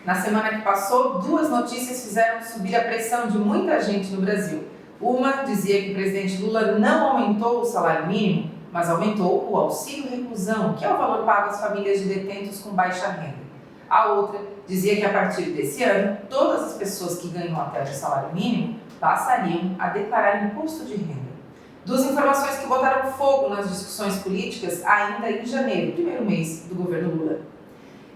Na semana que passou, duas notícias fizeram subir a pressão de muita gente no Brasil. Uma dizia que o presidente Lula não aumentou o salário mínimo, mas aumentou o auxílio reclusão, que é o valor pago às famílias de detentos com baixa renda. A outra dizia que a partir desse ano, todas as pessoas que ganham até o salário mínimo passariam a declarar imposto de renda. Duas informações que botaram fogo nas discussões políticas ainda em janeiro, primeiro mês do governo Lula.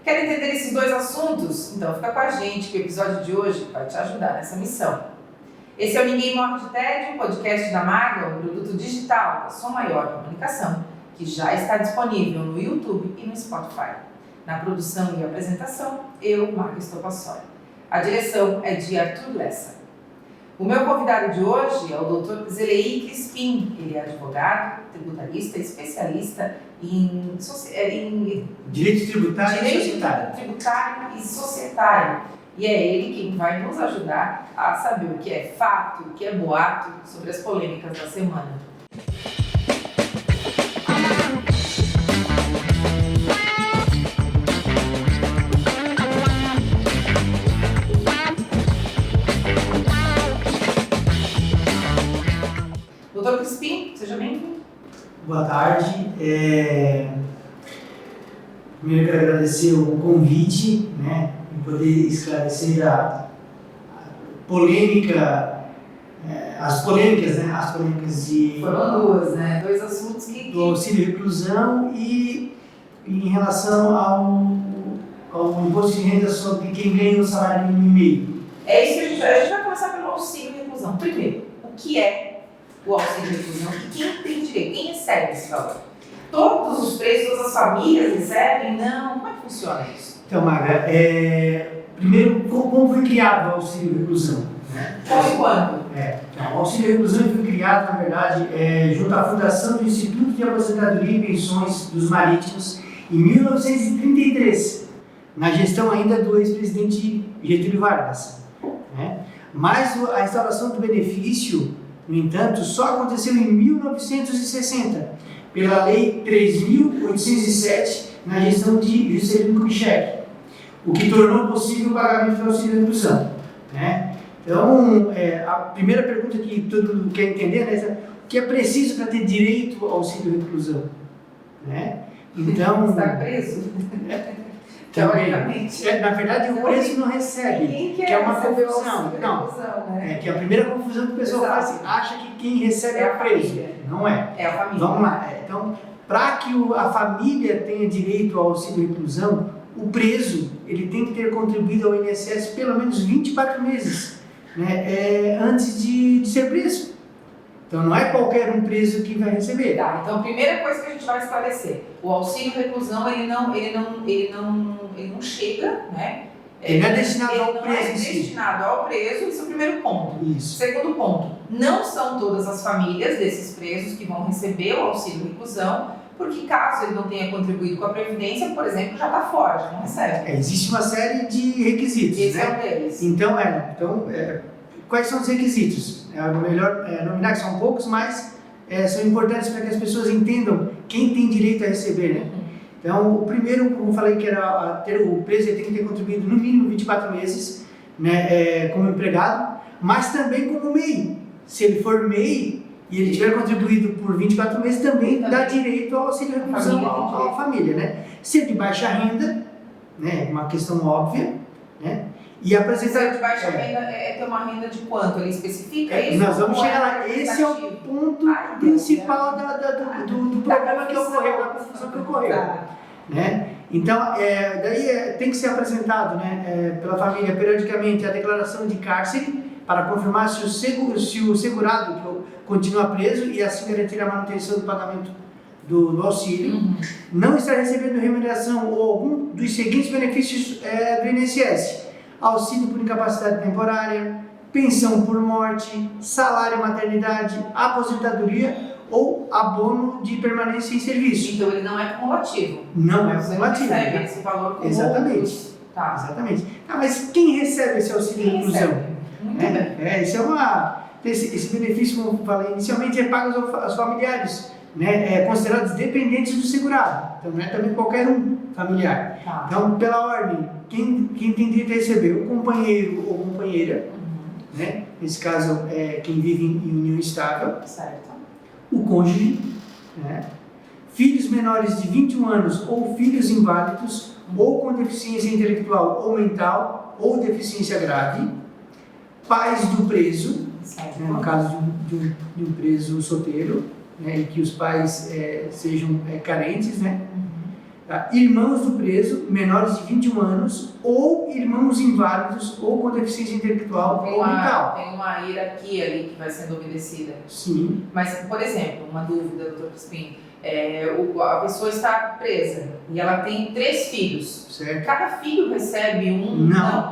Quer entender esses dois assuntos? Então fica com a gente que o episódio de hoje vai te ajudar nessa missão. Esse é o Ninguém Morre de Tédio, podcast da Maga, um produto digital da Som Maior Comunicação, que já está disponível no YouTube e no Spotify. Na produção e apresentação, eu, Maga Estopassoli. A direção é de Arthur Lessa. O meu convidado de hoje é o Dr. Zeleí Crispim. Ele é advogado, tributarista, especialista em direito tributário e societário. E é ele quem vai nos ajudar a saber o que é fato, o que é boato sobre as polêmicas da semana. Doutor Crispim, seja bem-vindo. Boa tarde. Primeiro quero agradecer o convite, em poder esclarecer a polêmica, as polêmicas de... Foram duas, dois assuntos do auxílio reclusão e em relação ao imposto de renda sobre quem ganha o salário mínimo e meio. É isso que a gente vai começar pelo auxílio reclusão. Primeiro, o que é o auxílio reclusão? Quem tem direito? Quem recebe esse valor? Todos os presos, todas as famílias recebem? Não? Como é que funciona isso? Então, Maga, primeiro, como foi criado o auxílio reclusão? Como e quando? Então, o auxílio reclusão foi criado, na verdade, junto à fundação do Instituto de Aposentadoria e Pensões dos Marítimos em 1933, na gestão ainda do ex-presidente Getúlio Vargas. Mas a instauração do benefício, no entanto, só aconteceu em 1960, pela Lei 3.807, na gestão de Juscelino Kubitschek, o que tornou possível o pagamento do auxílio reclusão. Então, a primeira pergunta que todo mundo quer entender é o que é preciso para ter direito ao auxílio reclusão? Então, está preso? Teoricamente. Na verdade, o preso não recebe, que é uma confusão. Que a primeira confusão que o pessoal faz, acha que quem recebe é o preso. Não é. É a família. Vamos lá. Então, para que a família tenha direito ao auxílio reclusão, o preso ele tem que ter contribuído ao INSS pelo menos 24 meses antes de ser preso. Então, não é qualquer um preso que vai receber. Tá, então a primeira coisa que a gente vai esclarecer, o auxílio reclusão, ele não chega, Ele não é destinado ao preso. Ele não é destinado ao preso, esse é o primeiro ponto. Isso. Segundo ponto, não são todas as famílias desses presos que vão receber o auxílio reclusão, porque caso ele não tenha contribuído com a Previdência, por exemplo, já está fora, já não recebe. Existe uma série de requisitos. Esse é um deles. Então, quais são os requisitos? É melhor nominar que são poucos, mas são importantes para que as pessoas entendam quem tem direito a receber, Então, o primeiro, como eu falei, que era o preso tem que ter contribuído no mínimo 24 meses, como empregado, mas também como MEI. Se ele for MEI e ele tiver contribuído por 24 meses, também dá direito ao auxílio reclusão à família, Ser de baixa renda, uma questão óbvia, e apresentar... Ser de baixa renda é ter uma renda de quanto? Ele especifica isso? Nós vamos chegar lá. Esse é o ponto principal do problema que ocorreu, da confusão que ocorreu. Então, daí tem que ser apresentado pela família periodicamente a declaração de cárcere para confirmar se o segurado continua preso e assim garantir a manutenção do pagamento do auxílio, não está recebendo remuneração ou algum dos seguintes benefícios do INSS: auxílio por incapacidade temporária, pensão por morte, salário maternidade, aposentadoria ou abono de permanência em serviço. Então ele não é cumulativo. Não é cumulativo. Você recebe esse valor como Exatamente. outros. Tá. Exatamente. Mas quem recebe esse auxílio reclusão? Esse benefício, como eu falei inicialmente, é pago aos familiares, considerados dependentes do segurado. Então não é também qualquer um. familiar. Tá. Então, pela ordem, quem tem direito a receber? O companheiro ou companheira, né? Nesse caso, quem vive em união estável. Certo. O cônjuge, né? Filhos menores de 21 anos ou filhos inválidos ou com deficiência intelectual ou mental ou deficiência grave, pais do preso, né? No caso de um preso solteiro, né? E que os pais sejam carentes, né? Tá? Irmãos do preso, menores de 21 anos, ou irmãos inválidos ou com deficiência intelectual ou mental. Tem uma hierarquia ali que vai sendo obedecida. Sim. Mas, por exemplo, uma dúvida, doutor Crispim, a pessoa está presa e ela tem 3 filhos. Certo. Cada filho recebe um? Não.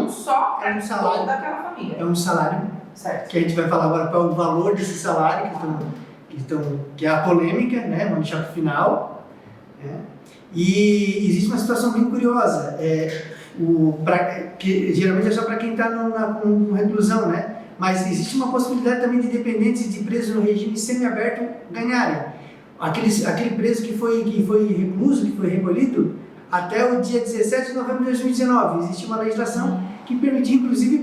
Um só É um salário. toda aquela família. É um salário, Certo. que a gente vai falar agora qual é o valor desse salário, que é a polêmica, né? Vamos deixar para o final. Né? E existe uma situação bem curiosa, que geralmente é só para quem está com reclusão, né? Mas existe uma possibilidade também de dependentes de presos no regime semiaberto ganharem. Aquele preso que foi recluso, que foi recolhido, até o dia 17 de novembro de 2019. Existe uma legislação que permitia, inclusive,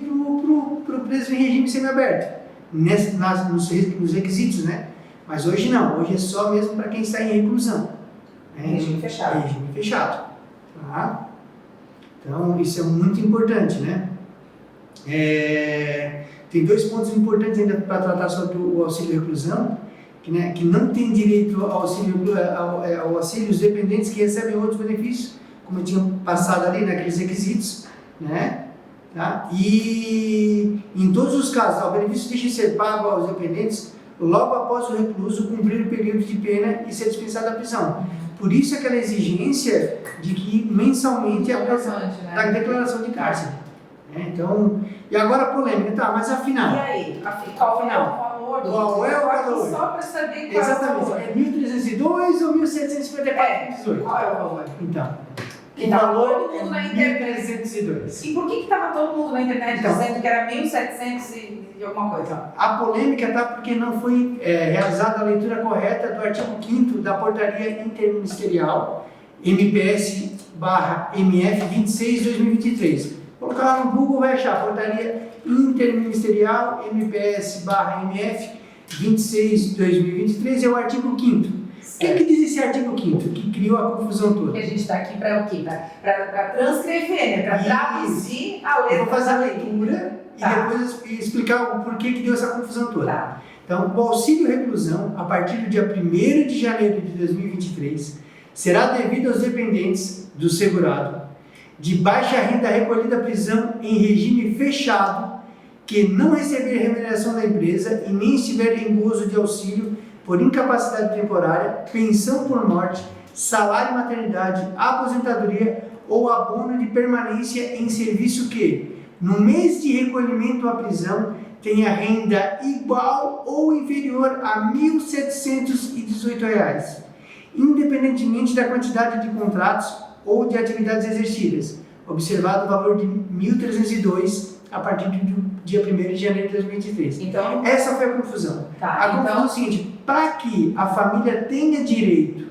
para o preso em regime semiaberto, nos requisitos, né? Mas hoje não, hoje é só mesmo para quem está em reclusão. Regime fechado. Regime fechado. Tá? Então, isso é muito importante, né? Tem 2 pontos importantes ainda para tratar sobre o auxílio reclusão, que não tem direito ao auxílio os dependentes que recebem outros benefícios, como eu tinha passado ali naqueles requisitos, né? Tá? E em todos os casos, o benefício deixa de ser pago aos dependentes logo após o recluso cumprir o período de pena e ser dispensado da prisão. Por isso aquela exigência de que mensalmente a declaração de cárcere. Então, e agora a polêmica, tá, mas afinal... E aí? Qual é o valor? Qual é o valor? Só para saber qual Exatamente, é o valor. é 1.302 ou 1.754,18? Qual é o valor? Então, E estava todo mundo na internet. 1.302. E por que estava todo mundo na internet dizendo que era 1.700 e alguma coisa? Então, a polêmica está porque não foi realizada a leitura correta do artigo 5º da Portaria Interministerial MPS/MF 26/2023. Colocar lá no Google, vai achar Portaria Interministerial MPS/MF 26/2023, é o artigo 5º. O que diz esse artigo 5º que criou a confusão toda? Porque a gente está aqui para o quê? Para transcrever, né? Para traduzir a letra. Eu vou fazer a leitura e depois explicar o porquê que deu essa confusão toda. Tá. Então, o auxílio reclusão, a partir do dia 1º de janeiro de 2023, será devido aos dependentes do segurado de baixa renda recolhida à prisão em regime fechado, que não receber remuneração da empresa e nem estiver em gozo de auxílio por incapacidade temporária, pensão por morte, salário maternidade, aposentadoria ou abono de permanência em serviço que, no mês de recolhimento à prisão, tenha renda igual ou inferior a R$ 1.718, independentemente da quantidade de contratos ou de atividades exercidas, observado o valor de 1.302 a partir do dia 1º de janeiro de 2023. Então, essa foi a confusão. A confusão é o seguinte: para que a família tenha direito,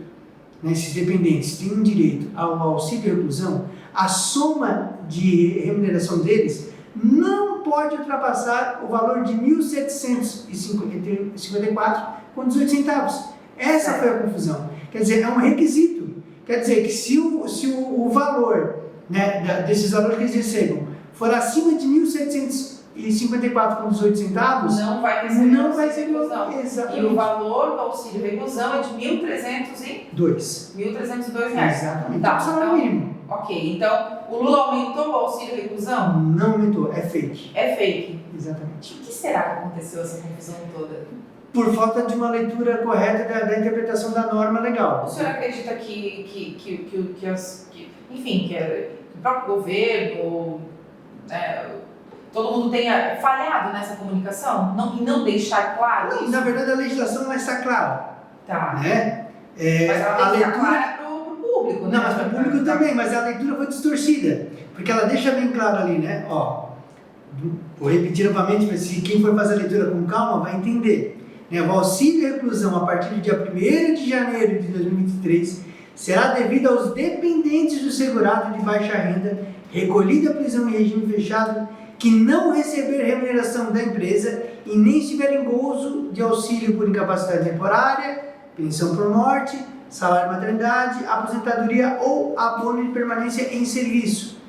esses dependentes tenham direito ao auxílio reclusão, a soma de remuneração deles não pode ultrapassar o valor de R$ 1.754,18. Essa foi a confusão. Quer dizer, é um requisito. Quer dizer que se o valor, né, desses valores que eles recebam for acima de R$ 1.754,18, não vai receber reclusão. Exatamente. E o valor do auxílio reclusão é de R$ 1.302. R$ 1.302. Exatamente. Tá, o salário mínimo. Ok, então o Lula aumentou o auxílio reclusão? Não aumentou, é fake. É fake. Exatamente. O que será que aconteceu essa confusão toda? Por falta de uma leitura correta da interpretação da norma legal. O senhor acredita que o próprio governo, todo mundo tenha falhado nessa comunicação e não deixar claro isso? Na verdade, a legislação não está clara. Tá. Né? Mas ela tem que estar clara para o público, né? Não, mas para o público também, mas a leitura foi distorcida. Porque ela deixa bem claro ali, né? Vou repetir novamente, para quem for fazer a leitura com calma vai entender. O auxílio reclusão a partir do dia 1º de janeiro de 2023 será devida aos dependentes do segurado de baixa renda, recolhido à prisão em regime fechado, que não receber remuneração da empresa e nem estiver em gozo de auxílio por incapacidade temporária, pensão por morte, salário de maternidade, aposentadoria ou abono de permanência em serviço.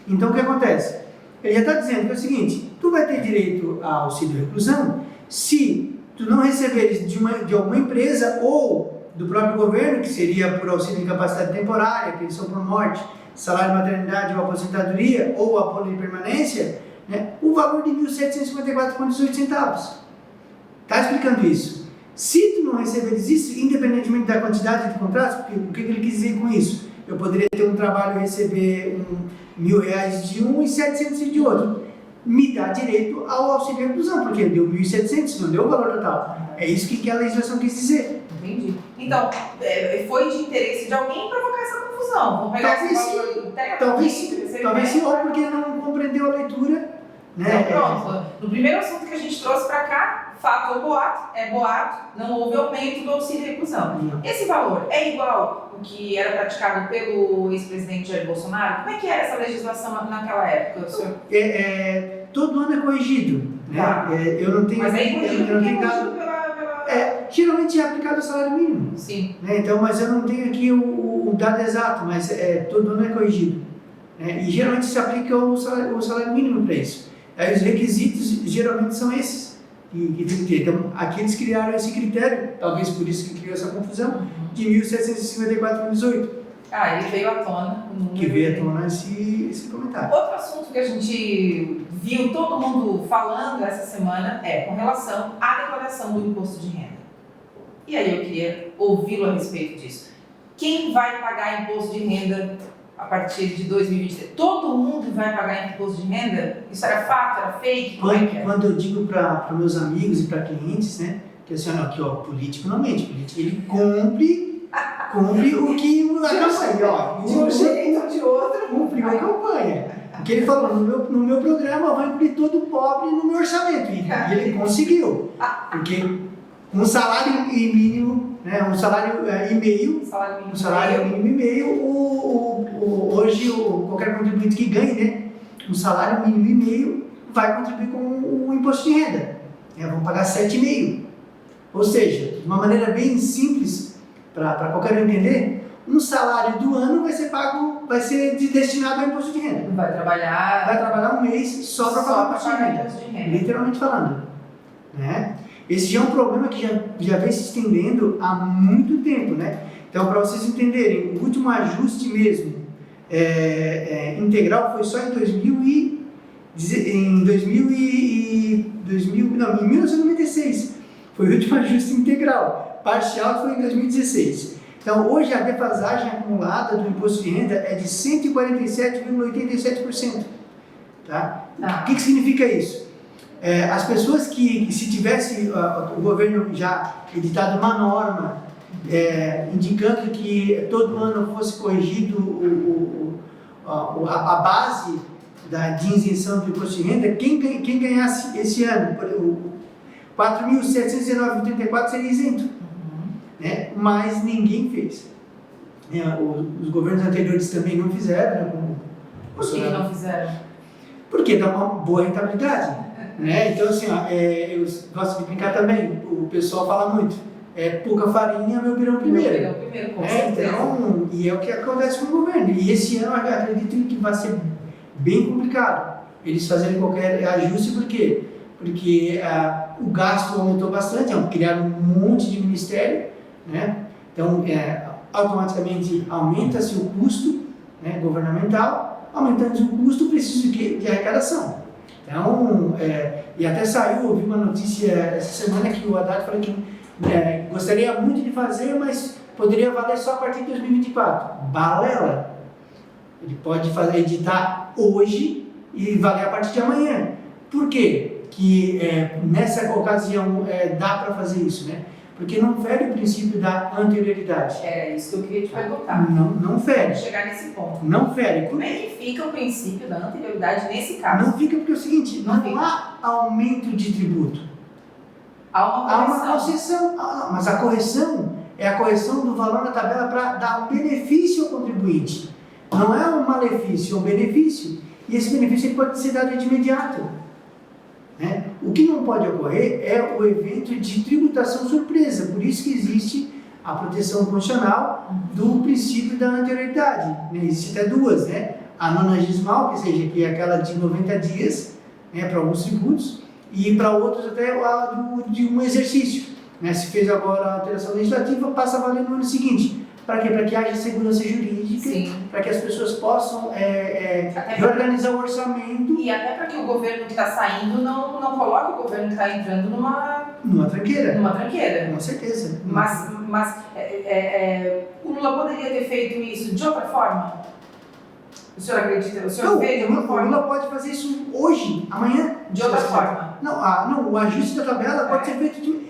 Então o que acontece? Ele já está dizendo que é o seguinte: tu vai ter direito a auxílio reclusão se tu não receberes de alguma empresa ou do próprio governo, que seria por auxílio de incapacidade temporária, pensão por morte, salário de maternidade ou aposentadoria ou abono de permanência, né, o valor de R$ 1.754,18. Está explicando isso. Se tu não receberes isso, independentemente da quantidade de contratos, porque o que ele quis dizer com isso? Eu poderia ter um trabalho e receber R$ 1.000 de um e 700 de outro. Me dá direito ao auxílio reclusão, porque deu 1.700, não deu o valor total. É isso que a legislação quis dizer. Entendi. Então, foi de interesse de alguém provocar essa confusão. Vamos pegar Talvez esse valor do talvez sim, ou porque não compreendeu a leitura. Né? Então, pronto. No primeiro assunto que a gente trouxe para cá, fato ou boato, é boato, não houve aumento do auxílio reclusão. Esse valor é igual ao que era praticado pelo ex-presidente Jair Bolsonaro? Como é que era essa legislação naquela época, senhor? Todo ano é corrigido. Né? Tá. Eu não tenho... Mas é corrigido porque é corrigido pela... geralmente é aplicado o salário mínimo. Sim. Né? Então, mas eu não tenho aqui o dado exato, mas todo ano é corrigido. Né? E geralmente se aplica o salário mínimo para isso. Aí os requisitos geralmente são esses que tem que ter. Então, aqui eles criaram esse critério, talvez por isso que criou essa confusão, de 1.754,18. Ele veio à tona. Que veio à tona esse comentário. Outro assunto que a gente viu todo mundo falando essa semana é com relação à declaração do imposto de renda. E aí eu queria ouvi-lo a respeito disso. Quem vai pagar imposto de renda a partir de 2023? Todo mundo vai pagar imposto de renda? Isso era fato? Era fake? Quando eu digo para meus amigos e para clientes, né, que assim, aqui, político não mente, político ele cumpre o que a campanha, de um jeito ou de outro, cumpriu a campanha. O que ele falou, no meu programa eu vou incluir todo pobre no meu orçamento, e ele conseguiu, porque um salário mínimo, né, um salário e meio, hoje qualquer contribuinte que ganhe, né, um salário mínimo e meio vai contribuir com o imposto de renda. Vão pagar 7,5. Ou seja, de uma maneira bem simples, para qualquer um entender, um salário do ano vai ser destinado ao imposto de renda. Vai trabalhar um mês só para pagar o imposto de renda. Literalmente falando. Né? Esse já é um problema que já vem se estendendo há muito tempo, né? Então, para vocês entenderem, o último ajuste mesmo integral foi só em 1996. Foi o último ajuste integral. Parcial foi em 2016. Então, hoje a defasagem acumulada do imposto de renda é de 147,87%. Tá? O que significa isso? As pessoas que se tivesse o governo já editado uma norma indicando que todo ano fosse corrigido a base de isenção do imposto de renda, quem ganhasse esse ano, o 4.719,84 seria isento. Né? Mas ninguém fez. Os governos anteriores também não fizeram. Né? Por que não fizeram? Porque dá uma boa rentabilidade. Né? Então, assim, eu gosto de brincar também, o pessoal fala muito, pouca farinha, meu pirão primeiro. Com certeza. Então, e é o que acontece com o governo. E esse ano eu acredito que vai ser bem complicado eles fazerem qualquer ajuste, por quê? Porque o gasto aumentou bastante, criaram um monte de ministério, né? Então, automaticamente aumenta-se o custo, né, governamental, aumentando o custo, preciso de arrecadação. Então, e até saiu, eu vi uma notícia essa semana que o Haddad falou que gostaria muito de fazer, mas poderia valer só a partir de 2024. Balela! Ele pode editar hoje e valer a partir de amanhã. Por quê? Que nessa ocasião dá para fazer isso, né? Porque não fere o princípio da anterioridade. É isso que eu queria te perguntar. Não fere. Vamos chegar nesse ponto. Não fere. Como é que fica o princípio da anterioridade nesse caso? Não fica porque é o seguinte, não há aumento de tributo. Há uma concessão. Mas a correção é a correção do valor na tabela para dar um benefício ao contribuinte. Não é um malefício, é um benefício. E esse benefício ele pode ser dado de imediato. Né? O que não pode ocorrer é o evento de tributação surpresa. Por isso que existe a proteção constitucional do princípio da anterioridade. Né? Existe até duas, né? A nonagesmal, que seja que é aquela de 90 dias, né, para alguns tributos, e para outros até a de um exercício. Né? Se fez agora a alteração legislativa, passa a valer no ano seguinte. Para quê? Para que haja segurança jurídica, para que as pessoas possam reorganizar o orçamento. E até para que o governo que está saindo não coloque o governo que está entrando numa tranqueira. Numa tranqueira. Com certeza. Mas o Lula poderia ter feito isso de outra forma? O senhor acredita? O senhor vê de outra forma? O Lula pode fazer isso hoje, amanhã. De outra forma? Não, o ajuste da tabela pode ser feito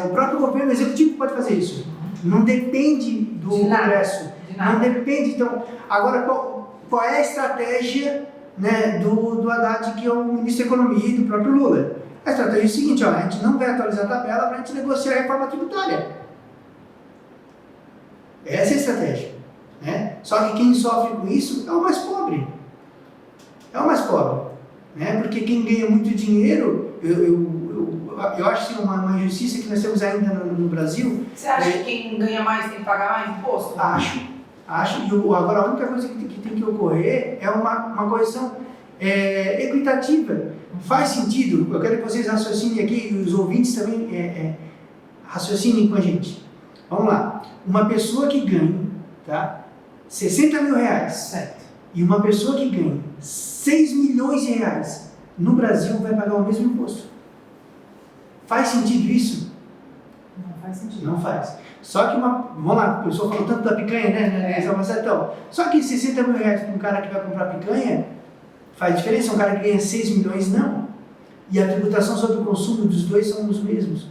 o próprio governo executivo pode fazer isso. Não depende do Congresso. Não depende. Então, agora, qual é a estratégia, né, do Haddad, que é o ministro da Economia, e do próprio Lula? A estratégia é a seguinte: a gente não vai atualizar a tabela para a gente negociar a reforma tributária. Essa é a estratégia. Né? Só que quem sofre com isso é o mais pobre. É o mais pobre. Né? Porque quem ganha muito dinheiro, eu acho que uma injustiça que nós temos ainda no Brasil. Você acha que quem ganha mais tem que pagar mais imposto? Acho. E agora a única coisa que tem que ocorrer é uma correção equitativa. Faz sentido? Eu quero que vocês raciocinem aqui, e os ouvintes também raciocinem com a gente. Vamos lá. Uma pessoa que ganha, tá, 60 mil reais, certo, e uma pessoa que ganha 6 milhões de reais no Brasil vai pagar o mesmo imposto. Faz sentido isso? Não faz sentido. Não faz. Só que vamos lá, o pessoal falou tanto da picanha, né? Então, só que 60 mil reais para um cara que vai comprar picanha faz diferença. Um cara que ganha 6 milhões, não. E a tributação sobre o consumo dos dois são os mesmos.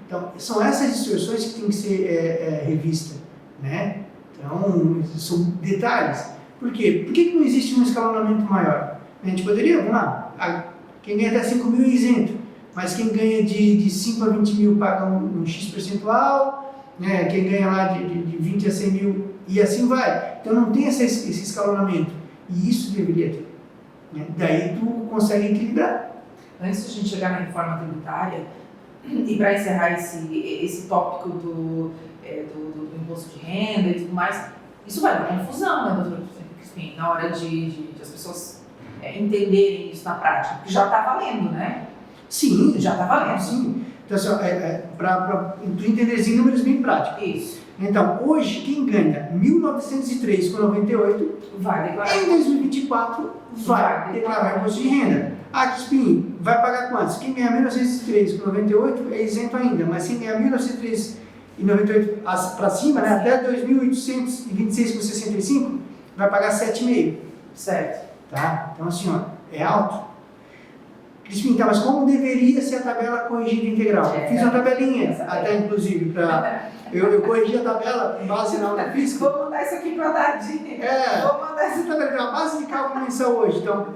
Então, são essas distorções que tem que ser revistas, né? Então, são detalhes. Por quê? Por que não existe um escalonamento maior? A gente poderia, vamos lá, quem ganha até 5 mil é isento, mas quem ganha de 5 a 20 mil paga um X percentual, né? Quem ganha lá de 20 a 100 mil e assim vai. Então não tem esse escalonamento, e isso deveria ter. Né? Daí tu consegue equilibrar. Antes de a gente chegar na reforma tributária, e para encerrar esse tópico do imposto de renda e tudo mais, isso vai dar confusão, né, doutor Crispim, na hora de as pessoas entenderem isso na prática, porque já está valendo, né? Sim. Já está valendo. Sim. Então, assim, para tu entender em números bem práticos. Isso. Então, hoje, quem ganha 1.903,98 vai declarar. Em 2024, vai declarar imposto de renda. Crispim, vai pagar quantos? Quem ganha 1.903,98 é isento ainda, mas quem ganha 1.903,98 para cima, né, até 2.826,65, vai pagar 7,5. Certo. Tá? Então, assim, é alto. Crispim, tá, mas como deveria ser a tabela corrigida integral? Eu fiz uma tabelinha, até inclusive, para... Eu corrigi a tabela com base na Unafisco. Vou mandar isso aqui para a Dadinha. Vou mandar essa tabela, a base de cálculo mensal hoje. Então,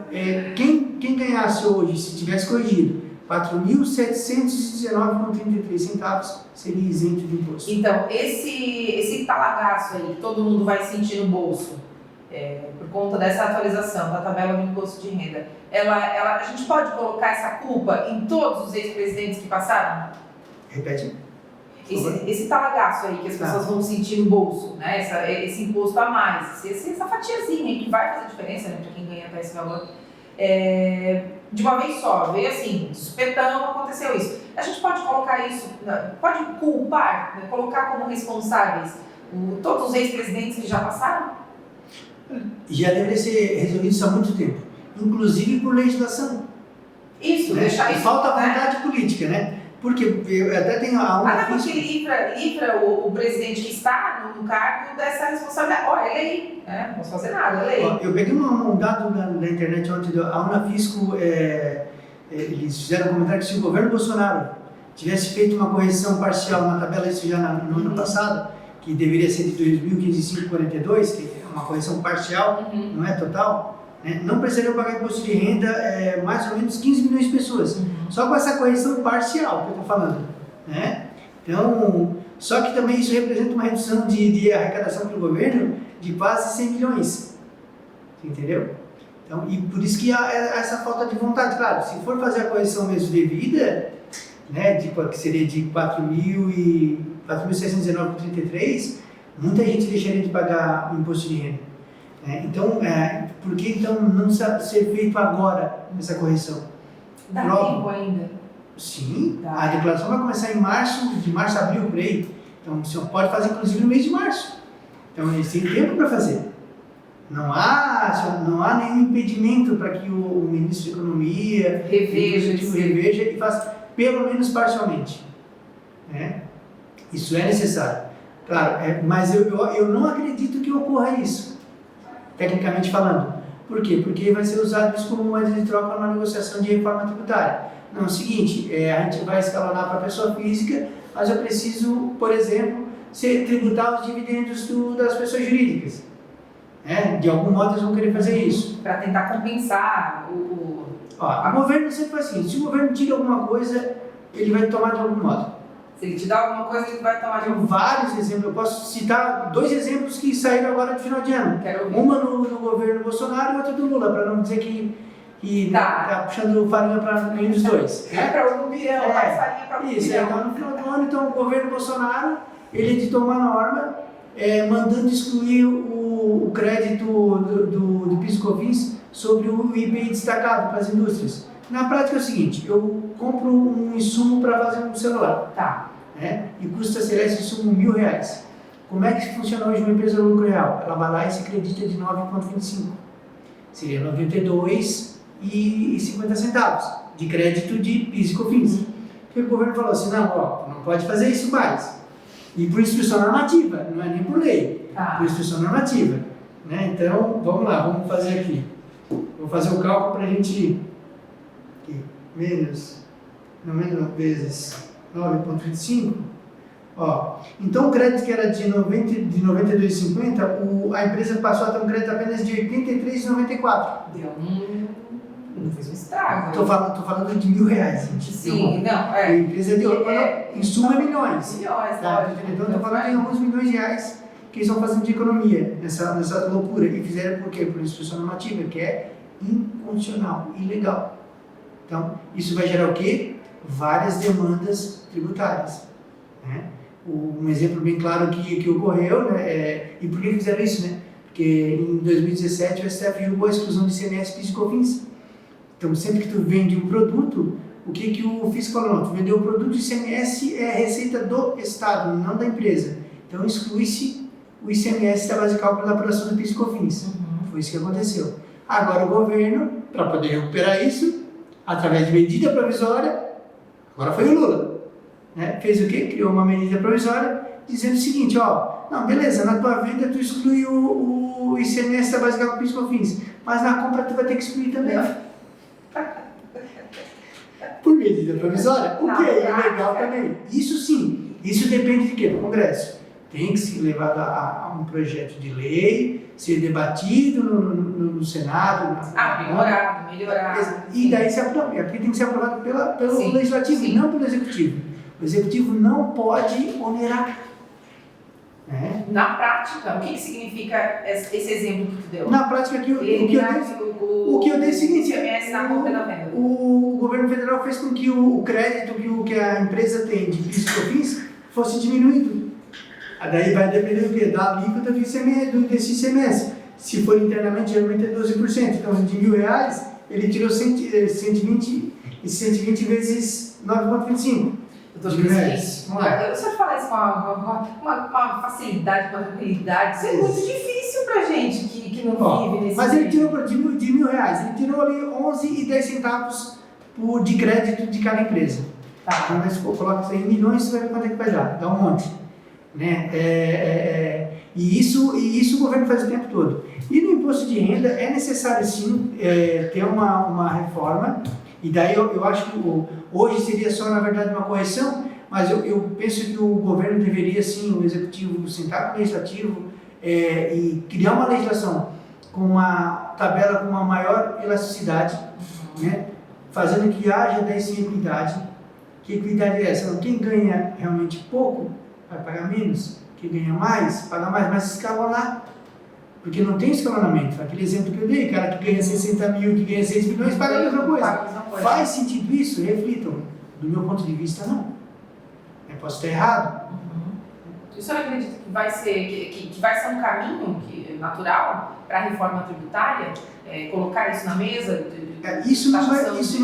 quem ganhasse hoje, se tivesse corrigido, R$ 4.719,33 seria isento de imposto. Então, esse talagaço aí que todo mundo vai sentir no bolso, por conta dessa atualização da tabela do imposto de renda, a gente pode colocar essa culpa em todos os ex-presidentes que passaram? Repete. Esse talagaço aí que as pessoas vão sentir no bolso, né? Esse imposto a mais, essa fatiazinha aí que vai fazer diferença, né, para quem ganha até esse valor, de uma vez só, veio assim, de supetão, aconteceu isso. A gente pode colocar isso, pode culpar, né, colocar como responsáveis todos os ex-presidentes que já passaram? Já deveria ser resolvido isso há muito tempo, inclusive por legislação. Isso, né? Deixar isso. Falta vontade política, né? Porque eu até tenho porque livra o presidente que está no cargo dessa responsabilidade. É lei, né? Não posso fazer nada, é lei. Eu peguei um dado na internet ontem, a Unafisco, eles fizeram um comentário que se o governo Bolsonaro tivesse feito uma correção parcial na tabela, isso já no ano passado, que deveria ser de 2.015,542, que é uma correção parcial, não é total, né? Não precisariam pagar imposto de renda mais ou menos 15 milhões de pessoas. Só com essa correção parcial que eu estou falando. Né? Então, só que também isso representa uma redução de arrecadação para o governo de quase 100 milhões. Entendeu? Então, e por isso que há essa falta de vontade. Claro, se for fazer a correção mesmo devida, né, que seria de 4.619,33, muita gente deixaria de pagar o imposto de renda. Então, por que então não ser feito agora essa correção? Dá tempo ainda? Sim, a declaração vai começar em março, de março a abril, por aí. Então, você pode fazer inclusive no mês de março. Então, eles têm tempo para fazer. Não há nenhum impedimento para que o ministro da Economia reveja e faça, pelo menos parcialmente. Né? Isso é necessário. Claro, mas eu não acredito que ocorra isso, tecnicamente falando. Por quê? Porque vai ser usado isso como moeda de troca numa negociação de reforma tributária. Não, é o seguinte, a gente vai escalonar para a pessoa física, mas eu preciso, por exemplo, tributar os dividendos das pessoas jurídicas. De algum modo eles vão querer fazer isso. Para tentar compensar o governo sempre faz assim, se o governo tira alguma coisa, ele vai tomar de algum modo. Se ele te dá alguma coisa, ele vai tomar de algum modo. Vários exemplos, eu posso citar 2 exemplos que saíram agora de final de ano. Uma no governo Bolsonaro e outra do Lula, para não dizer que tá puxando farinha para nenhum dos dois. Para o bilhão, mais farinha para o bilhão. Isso, então no final do ano, então, o governo Bolsonaro, ele editou uma norma mandando excluir o crédito do PIS/COFINS sobre o IPI destacado para as indústrias. Na prática é o seguinte, eu compro um insumo para fazer um celular, e custa, sei lá, esse insumo R$1.000. Como é que funciona hoje uma empresa no lucro real? Ela vai lá e se acredita de 9,25. Seria 92,50 centavos de crédito de PIS/COFINS. Porque o governo falou assim, não pode fazer isso mais. E por instrução normativa, não é nem por lei, por instrução normativa. Né? Então, vamos lá, vamos fazer aqui. Vou fazer o cálculo para a gente... menos vezes 9,25. Então o crédito que era de 92,50, a empresa passou a ter um crédito apenas de 83,94. Não fez um estrago. Tô falando de R$1.000, gente. Sim, A empresa de ouro, em suma é milhões. Tá? Então estou falando de alguns milhões de reais que eles estão fazendo de economia nessa loucura. E fizeram por quê? Por instrução normativa, que é inconstitucional, ilegal. Então, isso vai gerar o quê? Várias demandas tributárias. Né? Um exemplo bem claro que ocorreu, né? E por que fizeram isso? Né? Porque em 2017 o STF julgou a exclusão de ICMS, PIS e COFINS. Então, sempre que tu vende um produto, o que o fisco falou? Tu vendeu o produto, de ICMS é a receita do Estado, não da empresa. Então, exclui-se o ICMS da base de cálculo da apuração do PIS e COFINS. Foi isso que aconteceu. Agora o governo, para poder recuperar isso, através de medida provisória, agora foi o Lula, né? Fez o quê? Criou uma medida provisória dizendo o seguinte, não, beleza, na tua venda tu exclui o ICMS da base de cálculo PIS e COFINS, mas na compra tu vai ter que excluir também. Por medida provisória, o que é ilegal também. Isso sim, isso depende de quê? Do Congresso. Tem que ser levado a um projeto de lei, ser debatido no Senado. Melhorado. E daí se aprova, porque tem que ser aprovado pelo Legislativo, e não pelo Executivo. O Executivo não pode onerar. Na prática, o que significa esse exemplo que tu deu? Na prática, o que eu dei é o seguinte: o governo federal fez com que o crédito que a empresa tem de PIS e COFINS fosse diminuído. Daí vai depender do quê? Da alíquota desse ICMS. Se for internamente, geralmente é 12%. Então, de R$1.000, ele tirou 120 vezes 9,25. Eu só falar isso com uma facilidade, uma tranquilidade. Isso é muito difícil pra gente que não vive nesse. Mas ele tirou de R$1.000. Ele tirou ali 11,10 centavos de crédito de cada empresa. Então, se for colocar isso aí em milhões, você vai ver quanto é que vai dar. Dá um monte. Né? E isso o governo faz o tempo todo. E no imposto de renda é necessário sim ter uma reforma, e daí eu acho que hoje seria só na verdade uma correção, mas eu penso que o governo deveria sim, o executivo, sentar com o legislativo e criar uma legislação com uma tabela com uma maior elasticidade, né? Fazendo que haja dessa equidade, Que equidade é essa? Não, quem ganha realmente pouco vai pagar menos, quem ganha mais paga mais, mas escalonar. Porque não tem escalonamento. Aquele exemplo que eu dei, cara que ganha 60 mil, que ganha 6 milhões, paga a mesma coisa. Faz sentido isso? Reflitam. Do meu ponto de vista, não. Eu posso estar errado. O senhor acredita que vai ser um caminho natural para a reforma tributária? Colocar isso na mesa? Isso não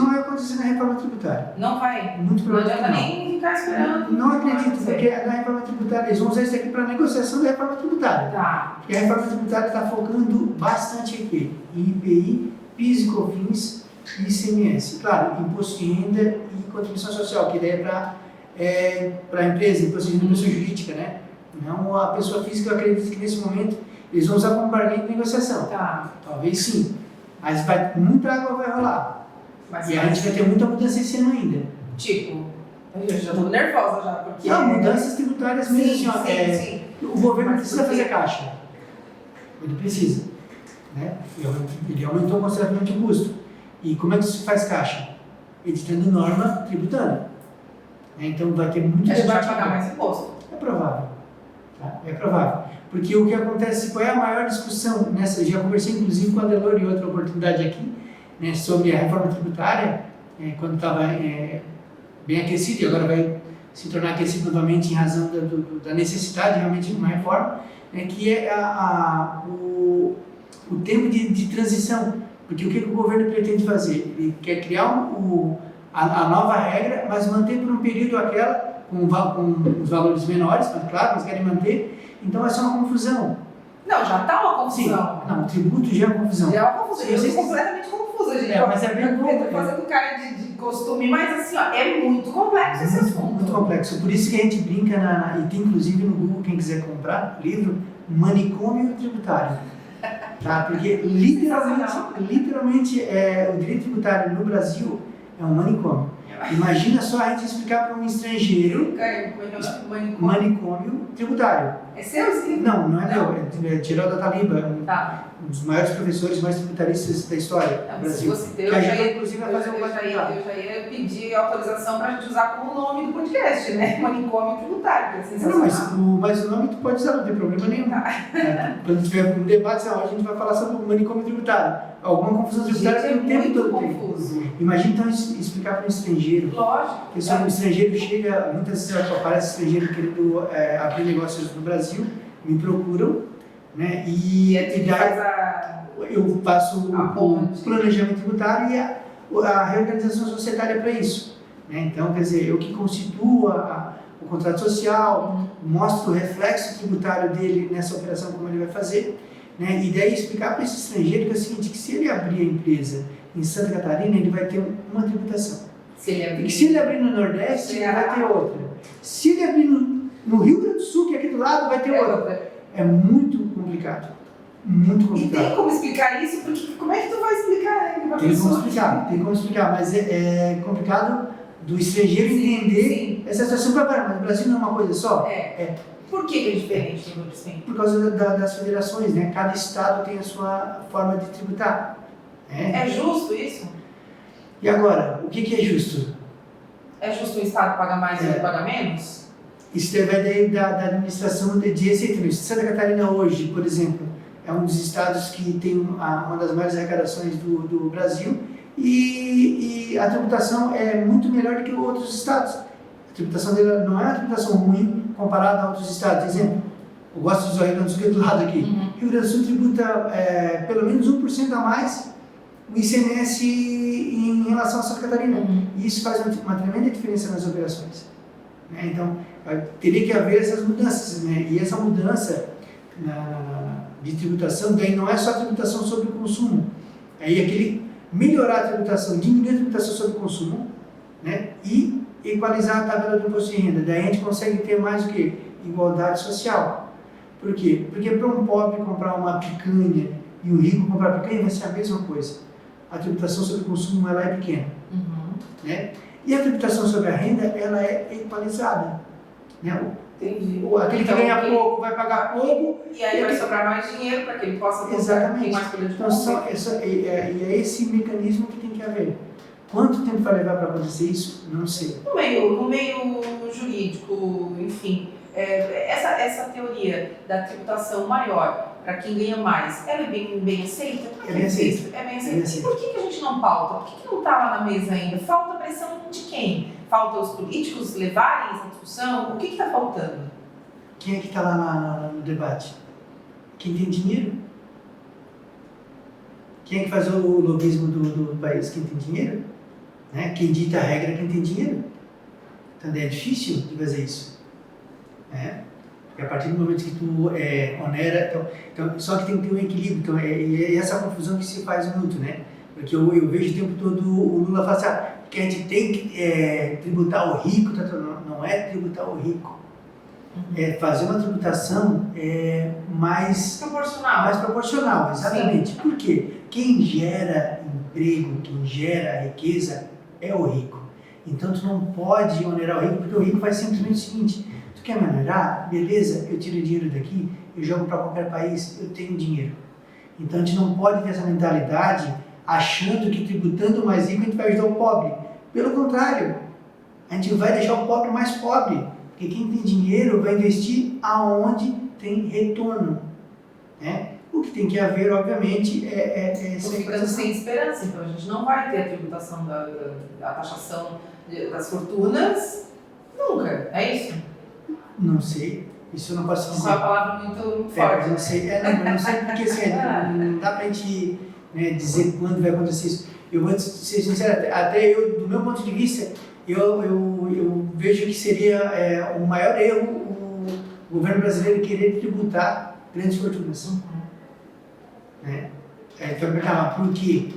vai acontecer na reforma tributária. Não vai? Muito provavelmente não. Não adianta nem ficar esperando. Não acredito, porque na reforma tributária, eles vão usar isso aqui para negociação da reforma tributária. Tá. Porque a reforma tributária está focando bastante aqui em IPI, PIS e COFINS e ICMS. Claro, imposto de renda e contribuição social, que daí é para a empresa, imposto de renda pessoa jurídica, né? Não a pessoa física. Eu acredito que nesse momento eles vão usar como barganha de negociação. Tá. Talvez sim. Mas muita água vai rolar. E a gente vai ter muita mudança esse ano ainda. Tipo, eu já estou nervosa já, porque... Não, mudanças tributárias mesmo. Sim. O governo precisa fazer caixa. Ele precisa. Né? Ele aumentou consideravelmente o custo. E como é que se faz caixa? Editando norma, tributando. Então vai ter muito debate. A gente vai pagar mais imposto. É provável. Tá? É provável. Porque o que acontece, qual é a maior discussão nessa? Já conversei inclusive com a Delor em outra oportunidade aqui, né, sobre a reforma tributária, quando estava bem aquecido, e agora vai se tornar aquecido novamente em razão da necessidade realmente de uma reforma, que é o tempo de transição. Porque o que o governo pretende fazer? Ele quer criar a nova regra, mas manter por um período aquela, com os valores menores, mas claro, mas querem manter. Então é só uma confusão. Não, já está uma confusão. Sim. Não, o tributo já é uma confusão. Já é uma confusão. Eu sou completamente confusa, gente. Mas é bem bom. Eu estou fazendo cara de costume, mas assim, ó, é muito complexo esse assunto. Muito complexo. Por isso que a gente brinca, e tem inclusive no Google, quem quiser comprar, livro Manicômio Tributário. Tá? Porque literalmente o direito tributário no Brasil é um manicômio. Imagina só a gente explicar para um estrangeiro manicômio tributário. É seu, sim? Não é meu. É tirado da Taliba, tá. Um dos maiores professores mais tributaristas da história do Brasil. Se fosse teu, eu já ia pedir autorização para a gente usar como nome do podcast, né? Manicômio tributário, que é sensacional. Não, mas o nome tu pode usar, não tem problema nenhum. Quando tiver um debate, a gente vai falar sobre o manicômio tributário. Alguma confusão tributária tem o tempo todo. Confuso. Imagina então explicar para um estrangeiro. Lógico. Porque um estrangeiro chega, muitas vezes aparece estrangeiro querendo abrir negócios no Brasil, me procuram, né? E daí eu faço o planejamento tributário e a reorganização societária para isso. Né? Então, quer dizer, eu que constituo o contrato social, mostro o reflexo tributário dele nessa operação, como ele vai fazer. Né? E daí explicar para esse estrangeiro que é o seguinte, que se ele abrir a empresa em Santa Catarina, ele vai ter uma tributação. Se ele abrir no Nordeste, ele vai ter outra. Se ele abrir no Rio Grande do Sul, que é aqui do lado, vai ter outra. É muito complicado. Muito complicado. E tem como explicar isso? Porque como é que tu vai explicar, né? Tem como explicar, mas é complicado do estrangeiro entender essa situação. Mas o Brasil não é uma coisa só? Por que é diferente do Brasil? Por causa das federações, né? Cada estado tem a sua forma de tributar. É justo isso? E agora, o que é justo? É justo o estado pagar mais e pagar menos? Isso vai daí da administração de receita. Santa Catarina hoje, por exemplo, é um dos estados que tem uma das maiores arrecadações do Brasil e a tributação é muito melhor do que outros estados. A tributação dele não é uma tributação ruim comparada a outros estados. Por exemplo, eu gosto de usar o Rio Grande do Sul, que é do lado aqui. Rio Grande do Sul tributa pelo menos 1% a mais o ICMS em relação a Santa Catarina. E isso faz uma tremenda diferença nas operações. Né? Então, teria que haver essas mudanças. Né? E essa mudança de tributação, daí não é só a tributação sobre o consumo. Aí melhorar a tributação, diminuir a tributação sobre o consumo, né? E equalizar a tabela do imposto de renda. Daí a gente consegue ter mais o quê? Igualdade social. Por quê? Porque para um pobre comprar uma picanha e um rico comprar picanha vai ser a mesma coisa. A tributação sobre o consumo ela é pequena. Né? E a tributação sobre a renda ela é equalizada. Né? Entendi. Aquele que ganha pouco vai pagar pouco. E aí vai sobrar mais dinheiro para que ele possa ter mais poder de consumo. E é esse mecanismo que tem que haver. Quanto tempo vai levar para acontecer isso? Não sei. No meio jurídico, enfim, essa teoria da tributação maior para quem ganha mais, ela é bem aceita? É bem aceita. É bem aceita. E por que a gente não pauta? Por que não está lá na mesa ainda? Falta pressão de quem? Falta os políticos levarem essa discussão? O que está faltando? Quem é que está lá no debate? Quem tem dinheiro? Quem é que faz o lobismo do país? Quem tem dinheiro? Né? Quem dita a regra é quem tem dinheiro. Então é difícil de fazer isso. Né? Porque a partir do momento que tu onera... Então, só que tem que ter um equilíbrio. Então, é essa confusão que se faz muito, né? Porque eu vejo o tempo todo o Lula falar assim, que a gente tem que tributar o rico. Não é tributar o rico. É fazer uma tributação mais proporcional, exatamente. Sim. Por quê? Quem gera emprego, quem gera riqueza é o rico. Então tu não pode onerar o rico, porque o rico faz simplesmente o seguinte: tu quer me onerar? Beleza, eu tiro dinheiro daqui, eu jogo para qualquer país, eu tenho dinheiro. Então a gente não pode ter essa mentalidade achando que tributando mais rico a gente vai ajudar o pobre. Pelo contrário, a gente vai deixar o pobre mais pobre. Porque quem tem dinheiro vai investir aonde tem retorno. Né? O que tem que haver, obviamente, Estou ficando sem esperança, então a gente não vai ter a tributação da taxação das fortunas nunca, é isso? Não sei, isso eu não posso dizer. É uma palavra muito forte. Não sei, não sei porque assim, não dá pra gente dizer quando vai acontecer isso. Eu vou ser sincero, até eu, do meu ponto de vista, eu vejo que seria o maior erro o governo brasileiro querer tributar grandes fortunas. Né? Então, por quê?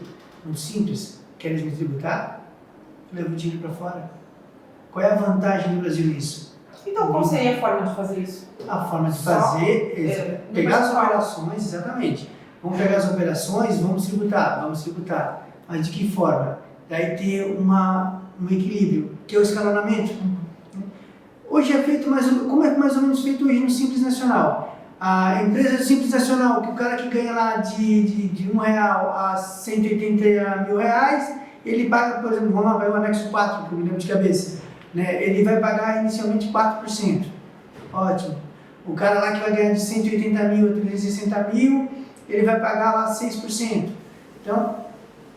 Muito simples. Querem me tributar? Leva o dinheiro para fora. Qual é a vantagem do Brasil nisso? Então, qual seria a forma de fazer isso? A forma de fazer é pegar as operações, exatamente. Vamos pegar as operações, vamos tributar. Mas de que forma? Daí ter um equilíbrio, que é o escalonamento. Hoje é feito como é mais ou menos feito hoje no Simples Nacional? A empresa do Simples Nacional, que o cara que ganha lá de R$1 a 180 mil reais, ele paga, por exemplo, vamos lá, vai o anexo 4, que eu me lembro de cabeça, né? Ele vai pagar inicialmente 4%. Ótimo. O cara lá que vai ganhar de 180 mil a 360 mil, ele vai pagar lá 6%. Então,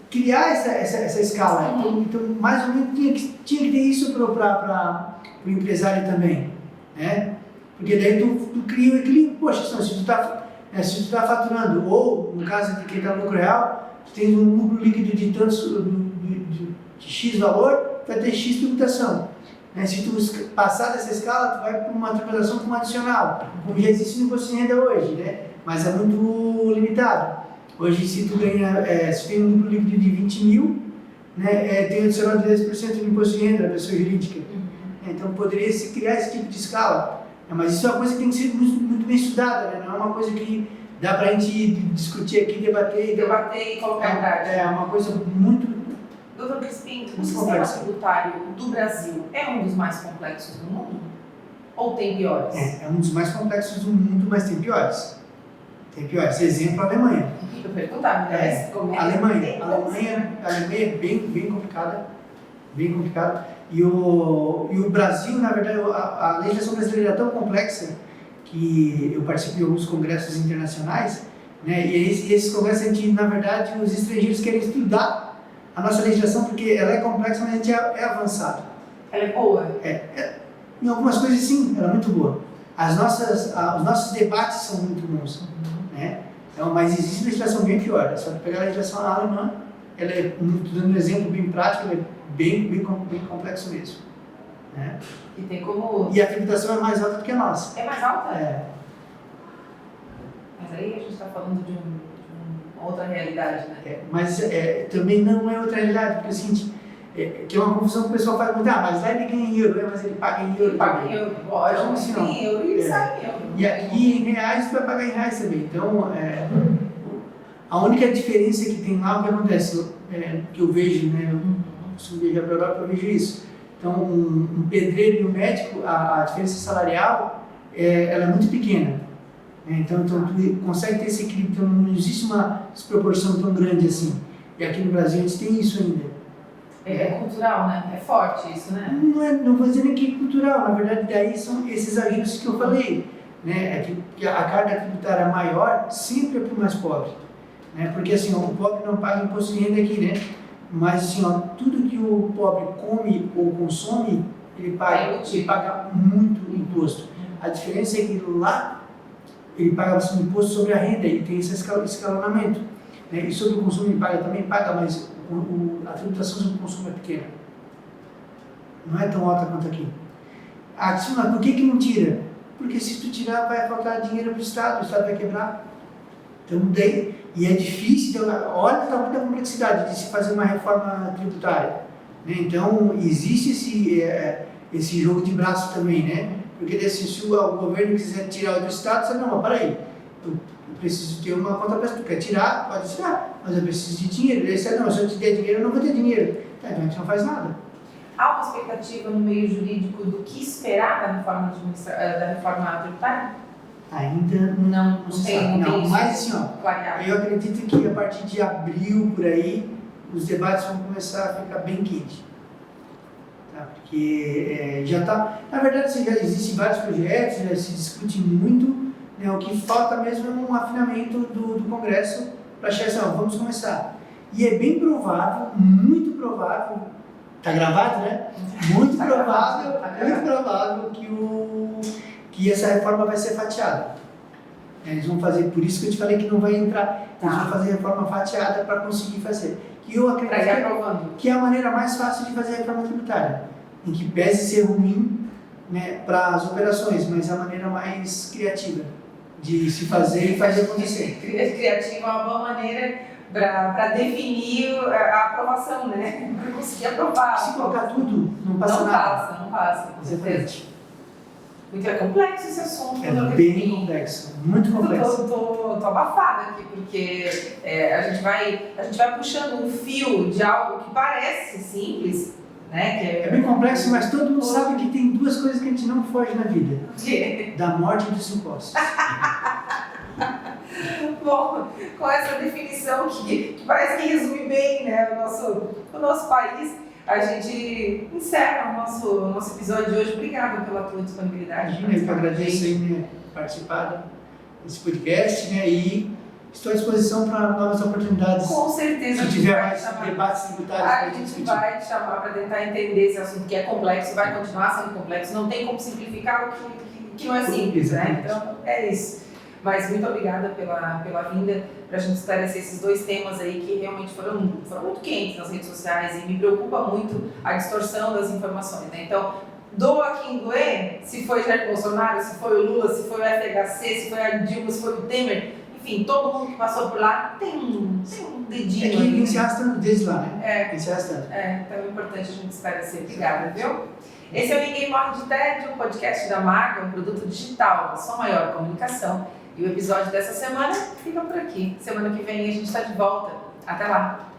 criar essa escala. Então, mais ou menos tinha que ter isso para o empresário também, né? Porque daí tu cria o equilíbrio. Poxa, se tu tá faturando, ou no caso de quem está no lucro real, tu tem um lucro líquido de tantos, de X valor, vai ter X tributação. Né? Se tu passar dessa escala, tu vai para uma tributação como adicional, como já existe no imposto de renda hoje, né? Mas é muito limitado. Hoje, se tu ganha, se tem um lucro líquido de 20 mil, né, tem adicional de 10% de imposto de renda da pessoa jurídica. Então, poderia se criar esse tipo de escala. Mas isso é uma coisa que tem que ser muito bem estudada, né? Não é uma coisa que dá para a gente discutir aqui, debater e colocar em prática. É uma coisa muito... Doutor Crispim, o sistema tributário do Brasil é um dos mais complexos do mundo? Ou tem piores? É um dos mais complexos do mundo, mas tem piores. Tem piores. Exemplo, a Alemanha. Eu perguntava, né? A Alemanha é bem complicada. Bem complicada. E o Brasil, na verdade, a legislação brasileira é tão complexa que eu participo de alguns congressos internacionais, né? E esses congressos, a gente, na verdade, os estrangeiros querem estudar a nossa legislação porque ela é complexa, mas a gente é avançado. Ela é boa? Em algumas coisas, sim, ela é muito boa. Os nossos debates são muito bons, né? Então, mas existe legislação bem pior. É só pegar a legislação alemã, ela é, dando um exemplo bem prático, ela é bem complexo mesmo. Né? E tem como... E a tributação é mais alta do que a nossa. É mais alta? É. Mas aí a gente está falando de uma outra realidade, né? Mas também não é outra realidade, porque é o seguinte, que é uma confusão que o pessoal faz muito, mas lá ele ganha em euro, mas ele paga em euro. Ele paga em euro, lógico, então, assim, tem euro e ele sai em euro. E aqui em reais tu vai pagar em reais também. Então, a única diferença que tem lá, o que acontece, que eu vejo, né? Se eu viajar para a Europa, eu vejo isso. Então, um pedreiro e um médico, a diferença salarial, ela é muito pequena. Né? Então, tu consegue ter esse equilíbrio, então não existe uma desproporção tão grande assim. E aqui no Brasil a gente tem isso ainda. É cultural, né? É forte isso, né? Não vou dizer nem que é cultural, na verdade, daí são esses ajustes que eu falei. Né? É que a carga tributária maior sempre é para o mais pobre. Né? Porque assim, o pobre não paga imposto de renda aqui, né? Mas assim, tudo que o pobre come ou consome, ele paga muito imposto. A diferença é que lá ele paga bastante imposto sobre a renda, ele tem esse escalonamento. Né? E sobre o consumo ele também paga, mas a tributação sobre o consumo é pequena. Não é tão alta quanto aqui. Mas por que não tira? Porque se tu tirar, vai faltar dinheiro para o Estado vai quebrar. Então, e é difícil, olha o tamanho da complexidade de se fazer uma reforma tributária. Né? Então, existe esse jogo de braço também, né? Porque se o governo quiser tirar do Estado, você não, mas peraí, eu preciso ter uma contrapeça, tu quer tirar, pode tirar, mas eu preciso de dinheiro. Ele disse, não, se eu te der dinheiro, eu não vou ter dinheiro. Então, a gente não faz nada. Há uma expectativa no meio jurídico do que esperar da reforma tributária? Ainda não tem. Mas assim, eu acredito que a partir de abril, por aí, os debates vão começar a ficar bem quentes. Tá? Porque já está... Na verdade, já existem vários projetos, já se discute muito, né? O que falta mesmo é um afinamento do Congresso para achar assim, vamos começar. E é bem provável, muito provável, está gravado, né? Muito provável que essa reforma vai ser fatiada. Eles vão fazer, por isso que eu te falei que não vai entrar, eles vão fazer reforma fatiada para conseguir fazer. E eu acredito que é a maneira mais fácil de fazer a reforma tributária, em que pese ser ruim, né, para as operações, mas é a maneira mais criativa de se fazer e fazer acontecer. Criativa é uma boa maneira para definir a aprovação, né? Para conseguir aprovar. Se colocar tudo, não passa nada. Não passa, com certeza. Muito complexo esse assunto. É bem complexo, muito complexo. Tô abafada aqui, porque a gente vai puxando um fio de algo que parece simples, né? É bem complexo, mas todo mundo sabe que tem duas coisas que a gente não foge na vida. O quê? Da morte e dos impostos. Bom, com essa definição que parece que resume bem, né, o nosso país, a gente encerra o nosso episódio de hoje. Obrigada pela tua disponibilidade. Eu agradeço aí participar desse podcast, né, e estou à disposição para novas oportunidades. Com certeza. Se tiver mais debates tributários, a gente vai te chamar para tentar entender esse assunto que é complexo, vai continuar sendo complexo, não tem como simplificar o que não é simples, né? Então, é isso. Mas muito obrigada pela vinda, para a gente esclarecer esses dois temas aí que realmente foram muito quentes nas redes sociais e me preocupa muito a distorção das informações, né? Então, doa quem doer, se foi Jair Bolsonaro, se foi o Lula, se foi o FHC, se foi a Dilma, se foi o Temer, enfim, todo mundo que passou por lá tem um dedinho. É que quem se arrastando desde lá, né? Quem se arrastando. Então é importante a gente esclarecer. Obrigada, viu? Esse é o Ninguém Morre de Tédio, um podcast da Maga, um produto digital da sua maior comunicação. E o episódio dessa semana fica por aqui. Semana que vem a gente está de volta. Até lá!